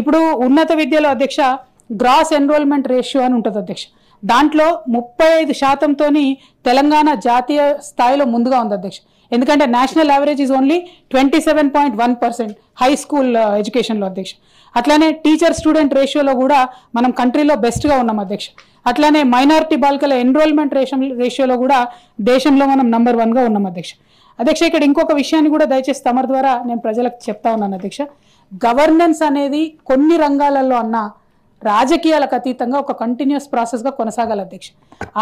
ఇప్పుడు ఉన్నత విద్యలో అధ్యక్ష గ్రాస్ ఎన్రోల్మెంట్ రేషియో అని ఉంటుంది అధ్యక్ష. దాంట్లో 35%తోని తెలంగాణ జాతీయ స్థాయిలో ముందుగా ఉంది అధ్యక్ష. ఎందుకంటే national average is only 27.1% high school ఎడ్యుకేషన్లో అధ్యక్ష. అట్లానే టీచర్ స్టూడెంట్ రేషియోలో కూడా మనం కంట్రీలో బెస్ట్గా ఉన్నాం అధ్యక్ష. అట్లానే మైనారిటీ బాలికల ఎన్రోల్మెంట్ రేషియోలో కూడా దేశంలో మనం నంబర్ 1గా ఉన్నాం అధ్యక్ష. అధ్యక్ష ఇక్కడ ఇంకొక విషయాన్ని కూడా దయచేసి తమరి ద్వారా నేను ప్రజలకు చెప్తా ఉన్నాను అధ్యక్ష. గవర్నెన్స్ అనేది కొన్ని రంగాలలో అన్న రాజకీయాలకు అతీతంగా ఒక కంటిన్యూస్ ప్రాసెస్గా కొనసాగాలి అధ్యక్ష.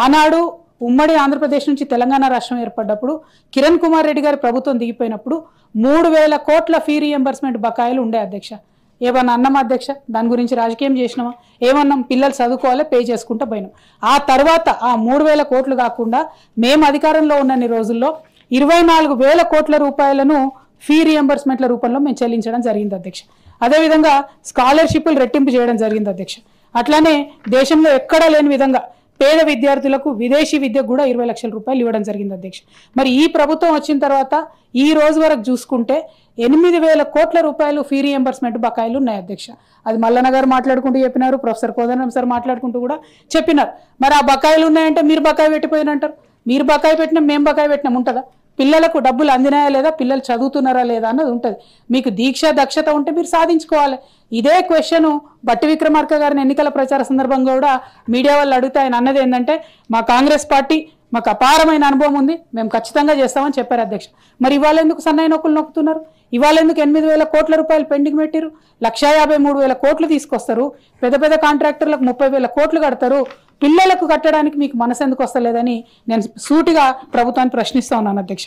ఆనాడు ఉమ్మడి ఆంధ్రప్రదేశ్ నుంచి తెలంగాణ రాష్ట్రం ఏర్పడ్డప్పుడు కిరణ్ కుమార్ రెడ్డి గారి ప్రభుత్వం దిగిపోయినప్పుడు 3,000 కోట్ల ఫీ రీఎంబర్స్మెంట్ బకాయిలు ఉండే అధ్యక్ష. ఏమన్నా అన్నామా అధ్యక్ష? దాని గురించి రాజకీయం చేసినామా? ఏమన్నాం? పిల్లలు చదువుకోవాలి, పే చేసుకుంటూ పోయినాం. ఆ తర్వాత ఆ 3,000 కోట్లు కాకుండా మేము అధికారంలో ఉన్న రోజుల్లో 24,000 కోట్ల రూపాయలను ఫీ రీఎంబర్స్మెంట్ల రూపంలో మేము చెల్లించడం జరిగింది అధ్యక్ష. అదేవిధంగా స్కాలర్షిప్లు రెట్టింపు చేయడం జరిగింది అధ్యక్ష. అట్లానే దేశంలో ఎక్కడా లేని విధంగా పేద విద్యార్థులకు విదేశీ విద్యకు కూడా 20 లక్షల రూపాయలు ఇవ్వడం జరిగింది అధ్యక్ష. మరి ఈ ప్రభుత్వం వచ్చిన తర్వాత ఈ రోజు వరకు చూసుకుంటే 8,000 కోట్ల రూపాయలు ఫీ రీఎంబర్స్మెంట్ బకాయిలు ఉన్నాయి అధ్యక్ష. అది మల్లన్న గారు మాట్లాడుకుంటూ చెప్పినారు, ప్రొఫెసర్ కోదండరాం సార్ మాట్లాడుకుంటూ కూడా చెప్పినారు. మరి ఆ బకాయిలు ఉన్నాయంటే మీరు బకాయి పెట్టిపోయినంటారు. మీరు బకాయి పెట్టినా మేము బకాయి పెట్టినాం ఉంటుందా? పిల్లలకు డబ్బులు అందినాయా లేదా, పిల్లలు చదువుతున్నారా లేదా అన్నది ఉంటుంది. మీకు దీక్ష దక్షత ఉంటే మీరు సాధించుకోవాలి. ఇదే క్వశ్చన్ బట్టి విక్రమార్క గారిని ఎన్నికల ప్రచార సందర్భంగా కూడా మీడియా వాళ్ళు అడిగితే ఆయన అన్నది ఏంటంటే మా కాంగ్రెస్ పార్టీ మాకు అపారమైన అనుభవం ఉంది, మేము ఖచ్చితంగా చేస్తామని చెప్పారు అధ్యక్ష. మరి ఇవాళ ఎందుకు సన్నాయి నొక్కులు నొక్కుతున్నారు? ఇవాళ ఎందుకు 8,000 కోట్ల రూపాయలు పెండింగ్ పెట్టిరు? 1,53,000 కోట్లు తీసుకొస్తారు, పెద్ద పెద్ద కాంట్రాక్టర్లకు 30,000 కోట్లు కడతారు, పిల్లలకు కట్టడానికి మీకు మనసు ఎందుకు వస్తలేదని నేను సూటిగా ప్రభుత్వాన్ని ప్రశ్నిస్తా ఉన్నాను అధ్యక్ష.